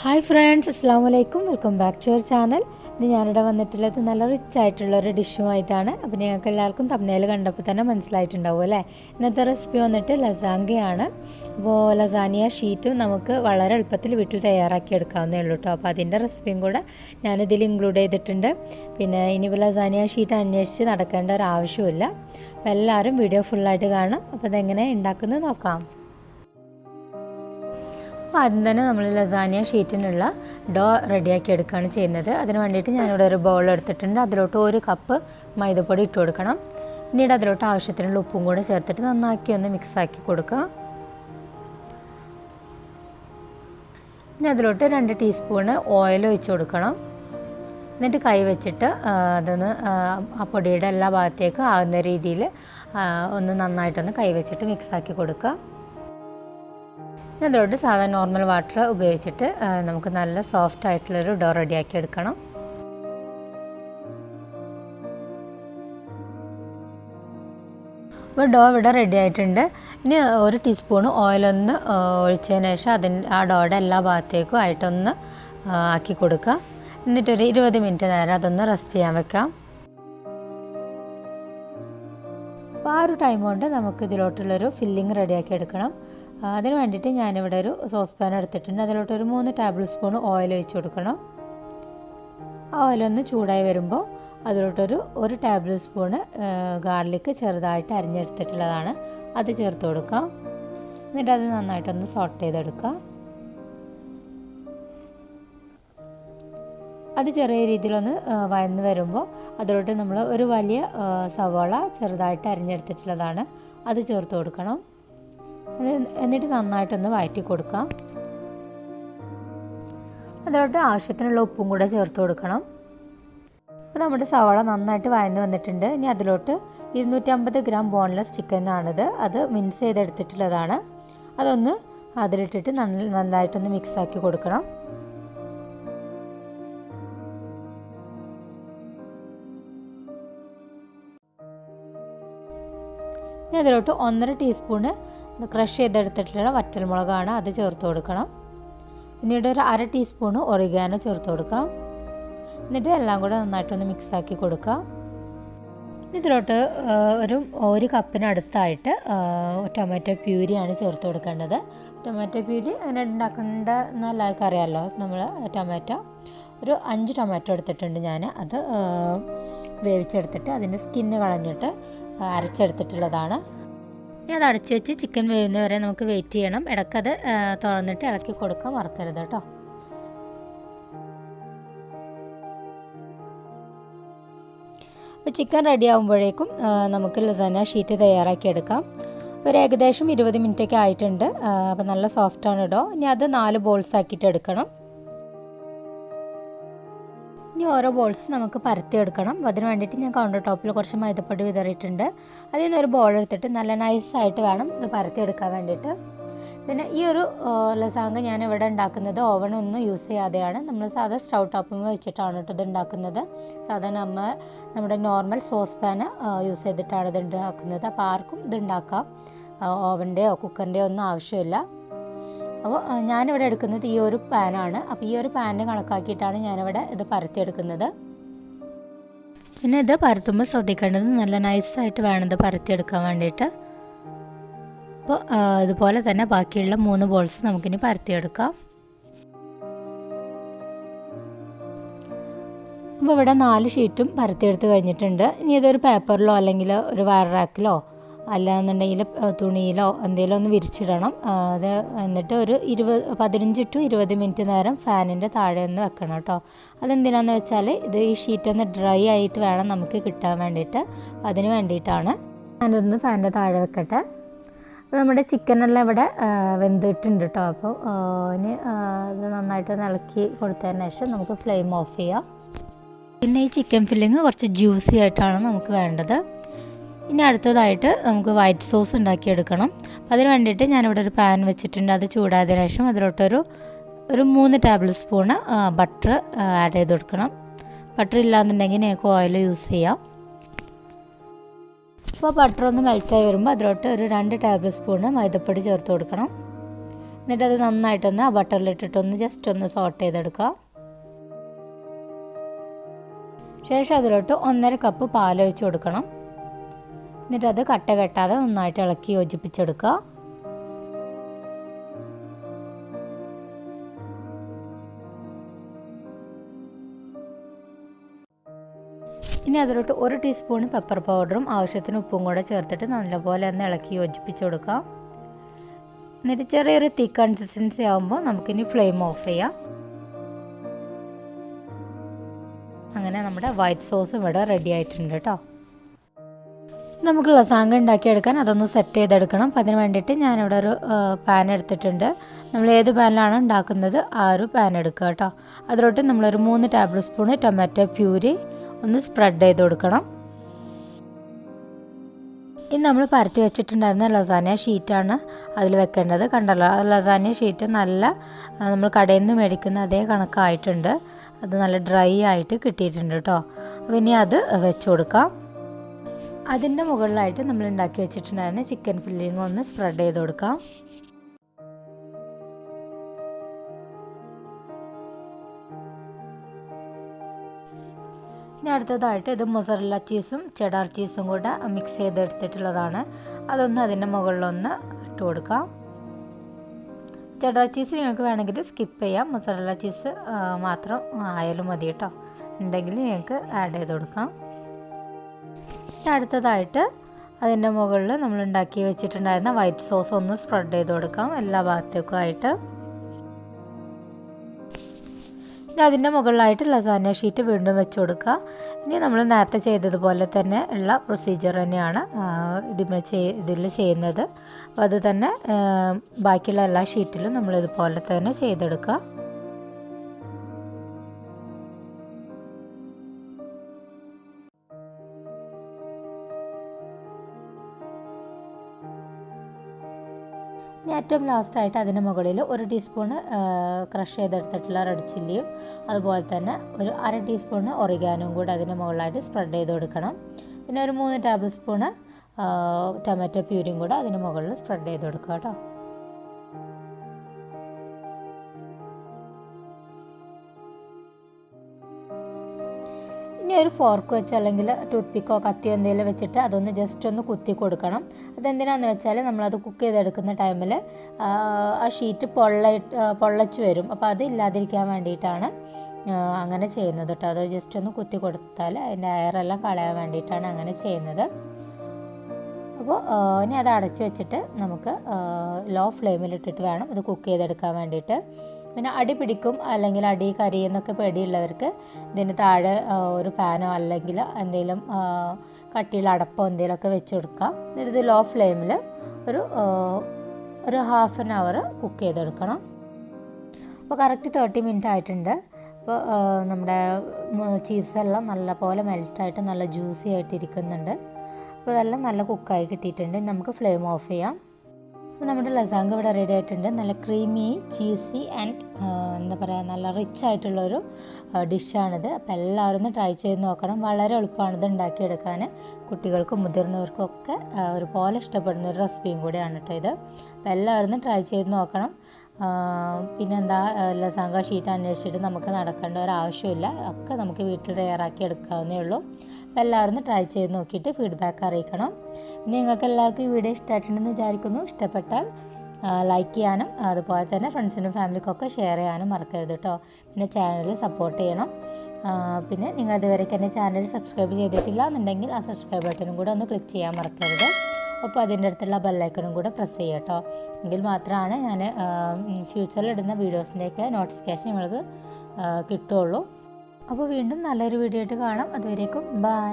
Hi friends, Assalamu alaikum. Welcome back to our channel. ഇന്ന് ഞാനിവിടെ വന്നിട്ടുള്ളത് നല്ല റിച്ച് ആയിട്ടുള്ളൊരു ഡിഷുമായിട്ടാണ്. അപ്പോൾ നിങ്ങൾക്ക് എല്ലാവർക്കും തംബ്നെയിൽ കണ്ടപ്പോൾ തന്നെ മനസ്സിലായിട്ടുണ്ടാവും അല്ലേ. ഇന്നത്തെ റെസിപ്പി വന്നിട്ട് ലസാങ്ങയാണ്. അപ്പോൾ ലസാനിയ ഷീറ്റും നമുക്ക് വളരെ എളുപ്പത്തിൽ വീട്ടിൽ തയ്യാറാക്കി എടുക്കാവുന്നേ ഉള്ളൂ കേട്ടോ. അപ്പോൾ അതിൻ്റെ റെസിപ്പിയും കൂടെ ഞാനിതിൽ ഇൻക്ലൂഡ് ചെയ്തിട്ടുണ്ട്. പിന്നെ ഇനിയിപ്പോൾ ലസാനിയ ഷീറ്റ് അന്വേഷിച്ച് നടക്കേണ്ട ഒരു ആവശ്യമില്ല. അപ്പോൾ എല്ലാവരും വീഡിയോ ഫുള്ളായിട്ട് കാണാം. അപ്പോൾ ഇതെങ്ങനെ ഉണ്ടാക്കുന്നത് നോക്കാം. അപ്പോൾ ആദ്യം തന്നെ നമ്മൾ ലസാനിയ ഷീറ്റിനുള്ള ഡോ റെഡിയാക്കി എടുക്കുകയാണ് ചെയ്യുന്നത്. അതിന് വേണ്ടിയിട്ട് ഞാനിവിടെ ഒരു ബൗൾ എടുത്തിട്ടുണ്ട്. അതിലോട്ട് 1 കപ്പ് മൈദപ്പൊടി ഇട്ട് കൊടുക്കണം. പിന്നീട് അതിലോട്ട് ആവശ്യത്തിനുള്ള ഉപ്പും കൂടെ ചേർത്തിട്ട് നന്നാക്കി ഒന്ന് മിക്സാക്കി കൊടുക്കുക. പിന്നെ അതിലോട്ട് 2 ടീസ്പൂണ് ഓയിൽ ഒഴിച്ച് കൊടുക്കണം. എന്നിട്ട് കൈ വെച്ചിട്ട് അതൊന്ന് ആ പൊടിയുടെ എല്ലാ ഭാഗത്തേക്കും ആകുന്ന രീതിയിൽ ഒന്ന് നന്നായിട്ടൊന്ന് കൈ വെച്ചിട്ട് മിക്സാക്കി കൊടുക്കുക. അതിലോട്ട് സാധാരണ നോർമൽ വാട്ടർ ഉപയോഗിച്ചിട്ട് നമുക്ക് നല്ല സോഫ്റ്റ് ആയിട്ടുള്ളൊരു ഡോ റെഡിയാക്കി എടുക്കണം. അപ്പോൾ ഡോ ഇവിടെ റെഡി ആയിട്ടുണ്ട്. ഇനി 1 ടീസ്പൂൺ ഓയിലൊന്ന് ഒഴിച്ചതിന് ശേഷം ആ ഡോയുടെ എല്ലാ ഭാഗത്തേക്കും ആയിട്ടൊന്ന് ആക്കി കൊടുക്കുക. എന്നിട്ടൊരു 20 മിനിറ്റ് നേരം അതൊന്ന് റെസ്റ്റ് ചെയ്യാൻ വെക്കാം. അപ്പോൾ ആ ഒരു ടൈം കൊണ്ട് നമുക്ക് ഇതിലോട്ടുള്ളൊരു ഫില്ലിങ് റെഡിയാക്കി എടുക്കണം. അതിന് വേണ്ടിയിട്ട് ഞാനിവിടെ ഒരു സോസ് പാൻ എടുത്തിട്ടുണ്ട്. അതിലോട്ട് ഒരു 3 ടേബിൾ സ്പൂൺ ഓയിൽ ഒഴിച്ച് കൊടുക്കണം. ആ ഓയിലൊന്ന് ചൂടായി വരുമ്പോൾ അതിലോട്ടൊരു 1 ടേബിൾ സ്പൂണ് ഗാർലിക്ക് ചെറുതായിട്ട് അരിഞ്ഞെടുത്തിട്ടുള്ളതാണ്, അത് ചേർത്ത് കൊടുക്കാം. എന്നിട്ട് അത് നന്നായിട്ടൊന്ന് സോട്ട് ചെയ്തെടുക്കുക. അത് ചെറിയ രീതിയിലൊന്ന് വഴന്ന് വരുമ്പോൾ അതിലോട്ട് നമ്മൾ ഒരു വലിയ സവാള ചെറുതായിട്ട് അരിഞ്ഞെടുത്തിട്ടുള്ളതാണ്, അത് ചേർത്ത് കൊടുക്കണം. എന്നിട്ട് നന്നായിട്ടൊന്ന് വഴറ്റി കൊടുക്കാം. അതിലോട്ട് ആവശ്യത്തിനുള്ള ഉപ്പും കൂടെ ചേർത്ത് കൊടുക്കണം. അപ്പോൾ നമ്മുടെ സവാള നന്നായിട്ട് വഴന്ന് വന്നിട്ടുണ്ട്. ഇനി അതിലോട്ട് 250 ഗ്രാം ബോൺലെസ് ചിക്കനാണിത്, അത് മിക്സ് ചെയ്തെടുത്തിട്ടുള്ളതാണ്. അതൊന്ന് അതിലിട്ടിട്ട് നന്നായിട്ടൊന്ന് മിക്സാക്കി കൊടുക്കണം. ഇനി അതിലോട്ട് 1.5 ടീസ്പൂണ് ക്രഷ് ചെയ്തെടുത്തിട്ടുള്ള വറ്റൽമുളകാണ്, അത് ചേർത്ത് കൊടുക്കണം. പിന്നീട് ഒരു 1/2 ടീസ്പൂണ് ഒറിഗാനോ ചേർത്ത് കൊടുക്കാം. എന്നിട്ട് എല്ലാം കൂടെ നന്നായിട്ടൊന്ന് മിക്സാക്കി കൊടുക്കുക. ഇതിലോട്ട് ഒരു കപ്പിനടുത്തായിട്ട് ടൊമാറ്റോ പ്യൂരിയാണ് ചേർത്ത് കൊടുക്കേണ്ടത്. ടൊമാറ്റോ പ്യൂരി അങ്ങനെ ഉണ്ടാക്കേണ്ടതെന്ന് എല്ലാവർക്കും അറിയാമല്ലോ. നമ്മൾ ടൊമാറ്റോ ഒരു 5 ടൊമാറ്റോ എടുത്തിട്ടുണ്ട് ഞാൻ. അത് വേവിച്ചെടുത്തിട്ട് അതിൻ്റെ സ്കിന്ന് കളഞ്ഞിട്ട് അരച്ചെടുത്തിട്ടുള്ളതാണ്. ഇനി അത് അടച്ചു വെച്ച് ചിക്കൻ വേവുന്നവരെ നമുക്ക് വെയിറ്റ് ചെയ്യണം. ഇടയ്ക്കത് തുറന്നിട്ട് ഇളക്കി കൊടുക്കാൻ മറക്കരുത് കേട്ടോ. അപ്പോൾ ചിക്കൻ റെഡി ആകുമ്പോഴേക്കും നമുക്ക് ലസാന ഷീറ്റ് തയ്യാറാക്കി എടുക്കാം. ഒരു ഏകദേശം 20 മിനിറ്റൊക്കെ ആയിട്ടുണ്ട്. അപ്പോൾ നല്ല സോഫ്റ്റാണ് കേട്ടോ. ഇനി അത് 4 ബോൾസ് ആക്കിയിട്ട് എടുക്കണം. ഇനി ഓരോ ബോൾസ് നമുക്ക് പരത്തിയെടുക്കണം. അതിന് വേണ്ടിയിട്ട് ഞാൻ കൗണ്ടർ ടോപ്പിൽ കുറച്ച് മൈദപ്പൊടി വിതറിയിട്ടുണ്ട്. അതിൽ നിന്ന് ഒരു ബോൾ എടുത്തിട്ട് നല്ല നൈസായിട്ട് വേണം ഇത് പരത്തിയെടുക്കാൻ വേണ്ടിയിട്ട്. പിന്നെ ഈ ഒരു ലസാങ്ക ഞാൻ ഇവിടെ ഉണ്ടാക്കുന്നത് ഓവണൊന്നും യൂസ് ചെയ്യാതെയാണ്. നമ്മൾ സാധാ സ്റ്റൗ ടോപ്പിൽ വെച്ചിട്ടാണ് കേട്ടോ ഇത് ഉണ്ടാക്കുന്നത്. സാധാരണ നമ്മുടെ നോർമൽ സോസ് പാൻ യൂസ് ചെയ്തിട്ടാണ് ഇത് ഉണ്ടാക്കുന്നത്. അപ്പോൾ ആർക്കും ഇത് ഉണ്ടാക്കാം. ഓവൻ്റെയോ കുക്കറിൻ്റെയോ ഒന്നും ആവശ്യമില്ല. അപ്പോൾ ഞാനിവിടെ എടുക്കുന്നത് ഈ ഒരു പാനാണ്. അപ്പോൾ ഈ ഒരു പാനിന് കണക്കാക്കിയിട്ടാണ് ഞാനിവിടെ ഇത് പരത്തിയെടുക്കുന്നത്. പിന്നെ ഇത് പരത്തുമ്പോൾ ശ്രദ്ധിക്കേണ്ടത് നല്ല നൈസായിട്ട് വേണം ഇത് പരത്തിയെടുക്കാൻ വേണ്ടിയിട്ട്. അപ്പോൾ ഇതുപോലെ തന്നെ ബാക്കിയുള്ള 3 ബോൾസ് നമുക്കിനി പരത്തിയെടുക്കാം. അപ്പോൾ ഇവിടെ 4 ഷീറ്റും പരത്തിയെടുത്ത് കഴിഞ്ഞിട്ടുണ്ട്. ഇനി ഇതൊരു പേപ്പറിലോ അല്ലെങ്കിൽ ഒരു വയർ റാക്കിലോ അല്ലാന്നുണ്ടെങ്കിൽ തുണിയിലോ എന്തെങ്കിലും ഒന്ന് വിരിച്ചിടണം. അത് എന്നിട്ട് ഒരു 15 to 20 മിനിറ്റ് നേരം ഫാനിൻ്റെ താഴെ ഒന്ന് വെക്കണം കേട്ടോ. അതെന്തിനാണെന്ന് വെച്ചാൽ ഇത് ഈ ഷീറ്റ് ഒന്ന് ഡ്രൈ ആയിട്ട് വേണം നമുക്ക് കിട്ടാൻ വേണ്ടിയിട്ട്. അതിന് വേണ്ടിയിട്ടാണ് ഞാനൊന്ന് ഫാനിൻ്റെ താഴെ വെക്കട്ടെ. അപ്പോൾ നമ്മുടെ ചിക്കനെല്ലാം ഇവിടെ വെന്തിട്ടുണ്ട് കേട്ടോ. അപ്പോൾ ഇനി ഇത് നന്നായിട്ട് ഇളക്കി കൊടുത്തതിന് ശേഷം നമുക്ക് ഫ്ലെയിം ഓഫ് ചെയ്യാം. പിന്നെ ഈ ചിക്കൻ ഫില്ലിങ് കുറച്ച് ജ്യൂസി ആയിട്ടാണ് നമുക്ക് വേണ്ടത്. ഇനി അടുത്തതായിട്ട് നമുക്ക് വൈറ്റ് സോസ് ഉണ്ടാക്കിയെടുക്കണം. അതിന് വേണ്ടിയിട്ട് ഞാനിവിടെ ഒരു പാൻ വെച്ചിട്ടുണ്ട്. അത് ചൂടായതിനു ശേഷം അതിലോട്ടൊരു 3 ടേബിൾ സ്പൂണ് ബട്ടർ ആഡ് ചെയ്ത് കൊടുക്കണം. ബട്ടർ ഇല്ലാന്നുണ്ടെങ്കിൽ നിങ്ങൾക്ക് ഓയിൽ യൂസ് ചെയ്യാം. അപ്പോൾ ബട്ടർ ഒന്ന് മെൽറ്റായി വരുമ്പോൾ അതിലോട്ട് ഒരു 2 ടേബിൾ സ്പൂണ് മൈദപ്പൊടി ചേർത്ത് കൊടുക്കണം. എന്നിട്ട് അത് നന്നായിട്ടൊന്ന് ബട്ടറിലിട്ടിട്ടൊന്ന് ജസ്റ്റ് ഒന്ന് സോട്ട് ചെയ്തെടുക്കാം. ശേഷം അതിലോട്ട് 1.5 കപ്പ് പാലൊഴിച്ച് കൊടുക്കണം. എന്നിട്ടത് കട്ട കെട്ടാതെ നന്നായിട്ട് ഇളക്കി യോജിപ്പിച്ചെടുക്കുക. ഇനി അതിലോട്ട് 1 ടീസ്പൂൺ പെപ്പർ പൗഡറും ആവശ്യത്തിന് ഉപ്പും കൂടെ ചേർത്തിട്ട് നല്ലപോലെ ഒന്ന് ഇളക്കി യോജിപ്പിച്ച് കൊടുക്കാം. എന്നിട്ട് ചെറിയൊരു തിക്ക് കൺസിസ്റ്റൻസി ആകുമ്പോൾ നമുക്കിനി ഫ്ലെയിം ഓഫ് ചെയ്യാം. അങ്ങനെ നമ്മുടെ വൈറ്റ് സോസും ഇവിടെ റെഡി ആയിട്ടുണ്ട് കേട്ടോ. നമുക്ക് ലസാങ്ക ഉണ്ടാക്കിയെടുക്കാൻ അതൊന്ന് സെറ്റ് ചെയ്തെടുക്കണം. അപ്പം അതിന് വേണ്ടിയിട്ട് ഞാനിവിടെ ഒരു പാൻ എടുത്തിട്ടുണ്ട്. നമ്മൾ ഏത് പാനിലാണ് ഉണ്ടാക്കുന്നത് ആ ഒരു പാൻ എടുക്കുക കേട്ടോ. അതിലോട്ട് നമ്മളൊരു 3 ടേബിൾ സ്പൂൺ ടൊമാറ്റോ പ്യൂരി ഒന്ന് സ്പ്രെഡ് ചെയ്ത് കൊടുക്കണം. ഇനി നമ്മൾ പരത്തി വെച്ചിട്ടുണ്ടായിരുന്ന ലസാന ഷീറ്റാണ് അതിൽ വെക്കേണ്ടത്. കണ്ടല്ലോ, ലസാന ഷീറ്റ് നല്ല നമ്മൾ കടയിൽ നിന്ന് മേടിക്കുന്ന അതേ കണക്കായിട്ടുണ്ട്. അത് നല്ല ഡ്രൈ ആയിട്ട് കിട്ടിയിട്ടുണ്ട് കേട്ടോ. അപ്പോൾ ഇനി അത് വെച്ച് കൊടുക്കാം. അതിൻ്റെ മുകളിലായിട്ട് നമ്മൾ ഉണ്ടാക്കി വെച്ചിട്ടുണ്ടായിരുന്ന ചിക്കൻ ഫില്ലിങ് ഒന്ന് സ്പ്രെഡ് ചെയ്ത് കൊടുക്കാം. ഇനി അടുത്തതായിട്ട് ഇത് മൊസറല്ല ചീസും ചെഡാർ ചീസും കൂടെ മിക്സ് ചെയ്തെടുത്തിട്ടുള്ളതാണ്. അതൊന്ന് അതിൻ്റെ മുകളിലൊന്ന് ഇട്ട് കൊടുക്കാം. ചെഡാർ ചീസ് നിങ്ങൾക്ക് വേണമെങ്കിൽ സ്കിപ്പ് ചെയ്യാം. മൊസറല്ല ചീസ് മാത്രം ആയാലും മതി കേട്ടോ. ഉണ്ടെങ്കിൽ നിങ്ങൾക്ക് ആഡ് ചെയ്ത് കൊടുക്കാം. അടുത്തതായിട്ട് അതിൻ്റെ മുകളിൽ നമ്മൾ ഉണ്ടാക്കി വെച്ചിട്ടുണ്ടായിരുന്ന വൈറ്റ് സോസ് ഒന്ന് സ്പ്രെഡ് ചെയ്ത് കൊടുക്കാം എല്ലാ ഭാഗത്തേക്കും ആയിട്ട്. ഇനി അതിൻ്റെ മുകളിലായിട്ട് ലസാന ഷീറ്റ് വീണ്ടും വെച്ച് കൊടുക്കുക. ഇനി നമ്മൾ നേരത്തെ ചെയ്തതുപോലെ തന്നെ ഉള്ള പ്രൊസീജിയർ തന്നെയാണ് ഇതിൽ ചെയ്യുന്നത്. അപ്പോൾ അത് തന്നെ ബാക്കിയുള്ള എല്ലാ ഷീറ്റിലും നമ്മളിതുപോലെ തന്നെ ചെയ്തെടുക്കുക. ഏറ്റവും ലാസ്റ്റായിട്ട് അതിന് മുകളിൽ 1 ടീസ്പൂണ് ക്രഷ് ചെയ്തെടുത്തിട്ടുള്ള റെഡ് ചില്ലിയും അതുപോലെ തന്നെ ഒരു 1/2 ടീസ്പൂണ് ഒറിഗാനോയും കൂടെ അതിന് മുകളിലായിട്ട് സ്പ്രെഡ് ചെയ്ത് കൊടുക്കണം. പിന്നെ ഒരു 3 ടേബിൾ സ്പൂണ് ടൊമാറ്റോ പ്യൂരിയും കൂടെ അതിന് മുകളിൽ സ്പ്രെഡ് ചെയ്ത് കൊടുക്കുക കേട്ടോ. ഇനി ഒരു ഫോർക്ക് വെച്ചോ അല്ലെങ്കിൽ ടൂത്ത് പിക്കോ കത്തിയോ എന്തെങ്കിലും വെച്ചിട്ട് അതൊന്ന് ജസ്റ്റ് ഒന്ന് കുത്തി കൊടുക്കണം. അതെന്തിനാണെന്ന് വെച്ചാൽ നമ്മളത് കുക്ക് ചെയ്തെടുക്കുന്ന ടൈമിൽ ആ ഷീറ്റ് പൊള്ളച്ച് വരും. അപ്പോൾ അത് ഇല്ലാതിരിക്കാൻ വേണ്ടിയിട്ടാണ് അങ്ങനെ ചെയ്യുന്നത് കേട്ടോ. അത് ജസ്റ്റ് ഒന്ന് കുത്തി കൊടുത്താൽ അതിൻ്റെ എയറെല്ലാം കളയാൻ വേണ്ടിയിട്ടാണ് അങ്ങനെ ചെയ്യുന്നത്. അപ്പോൾ ഇനി അത് അടച്ച് വെച്ചിട്ട് നമുക്ക് ലോ ഫ്ലെയിമിലിട്ടിട്ട് വേണം ഇത് കുക്ക് ചെയ്തെടുക്കാൻ വേണ്ടിയിട്ട്. പിന്നെ അടി പിടിക്കും അല്ലെങ്കിൽ അടി കരിയെന്നൊക്കെ പേടിയുള്ളവർക്ക് ഇതിന് താഴെ ഒരു പാനോ അല്ലെങ്കിൽ എന്തെങ്കിലും കട്ടിയുള്ള അടപ്പോ എന്തെങ്കിലുമൊക്കെ വെച്ച് കൊടുക്കാം. എന്നിട്ട് ഇത് ലോ ഫ്ലെയിമിൽ ഒരു ഹാഫ് ആൻ അവർ കുക്ക് ചെയ്തെടുക്കണം. അപ്പോൾ കറക്റ്റ് 30 മിനിറ്റ് ആയിട്ടുണ്ട്. അപ്പോൾ നമ്മുടെ ചീസെല്ലാം നല്ലപോലെ മെൽറ്റായിട്ട് നല്ല ജ്യൂസി ആയിട്ട് ഇരിക്കുന്നുണ്ട്. അപ്പോൾ അതെല്ലാം നല്ല കുക്കായി കിട്ടിയിട്ടുണ്ട്. നമുക്ക് ഫ്ലെയിം ഓഫ് ചെയ്യാം. അപ്പോൾ നമ്മുടെ ലസാങ്ക ഇവിടെ റെഡി ആയിട്ടുണ്ട്. നല്ല ക്രീമി ചീസി ആൻഡ് എന്താ പറയുക നല്ല റിച്ച് ആയിട്ടുള്ളൊരു ഡിഷാണിത്. അപ്പോൾ എല്ലാവരും ഒന്ന് ട്രൈ ചെയ്ത് നോക്കണം. വളരെ എളുപ്പമാണിത് ഉണ്ടാക്കിയെടുക്കാൻ. കുട്ടികൾക്കും മുതിർന്നവർക്കും ഒക്കെ ഒരുപോലെ ഇഷ്ടപ്പെടുന്ന ഒരു റെസിപ്പിയും കൂടിയാണ് കേട്ടോ ഇത്. അപ്പോൾ എല്ലാവരും ഒന്ന് ട്രൈ ചെയ്ത് നോക്കണം. പിന്നെന്താ, ലസാങ്ക ഷീറ്റ് അന്വേഷിച്ചിട്ട് നമുക്ക് നടക്കേണ്ട ഒരു ആവശ്യമില്ല. ഒക്കെ നമുക്ക് വീട്ടിൽ തയ്യാറാക്കി എടുക്കാവുന്നേ ഉള്ളൂ. അപ്പോൾ എല്ലാവരും ഒന്ന് ട്രൈ ചെയ്ത് നോക്കിയിട്ട് ഫീഡ്ബാക്ക് അറിയിക്കണം. ഇനി നിങ്ങൾക്ക് എല്ലാവർക്കും ഈ വീഡിയോ ഇഷ്ടമായിട്ടുണ്ടെന്ന് വിചാരിക്കുന്നു. ഇഷ്ടപ്പെട്ടാൽ ലൈക്ക് ചെയ്യാനും അതുപോലെ തന്നെ ഫ്രണ്ട്സിനും ഫാമിലിക്കൊക്കെ ഷെയർ ചെയ്യാനും മറക്കരുത് കേട്ടോ. പിന്നെ ചാനൽ സപ്പോർട്ട് ചെയ്യണം. പിന്നെ നിങ്ങൾ ഇതുവരെയ്ക്ക് എൻ്റെ ചാനൽ സബ്സ്ക്രൈബ് ചെയ്തിട്ടില്ല എന്നുണ്ടെങ്കിൽ ആ സബ്സ്ക്രൈബ് ബട്ടണും കൂടെ ഒന്ന് ക്ലിക്ക് ചെയ്യാൻ മറക്കരുത്. അപ്പോൾ അതിൻ്റെ അടുത്തുള്ള ബെല്ലൈക്കണും കൂടെ പ്രസ് ചെയ്യുക കേട്ടോ. എങ്കിൽ മാത്രമാണ് ഞാൻ ഫ്യൂച്ചറിൽ ഇടുന്ന വീഡിയോസിൻ്റെയൊക്കെ നോട്ടിഫിക്കേഷൻ നിങ്ങൾക്ക് കിട്ടുകയുള്ളൂ. അപ്പോൾ വീണ്ടും നല്ലൊരു വീഡിയോ ആയിട്ട് കാണാം. അതുവരേക്കും ബൈ.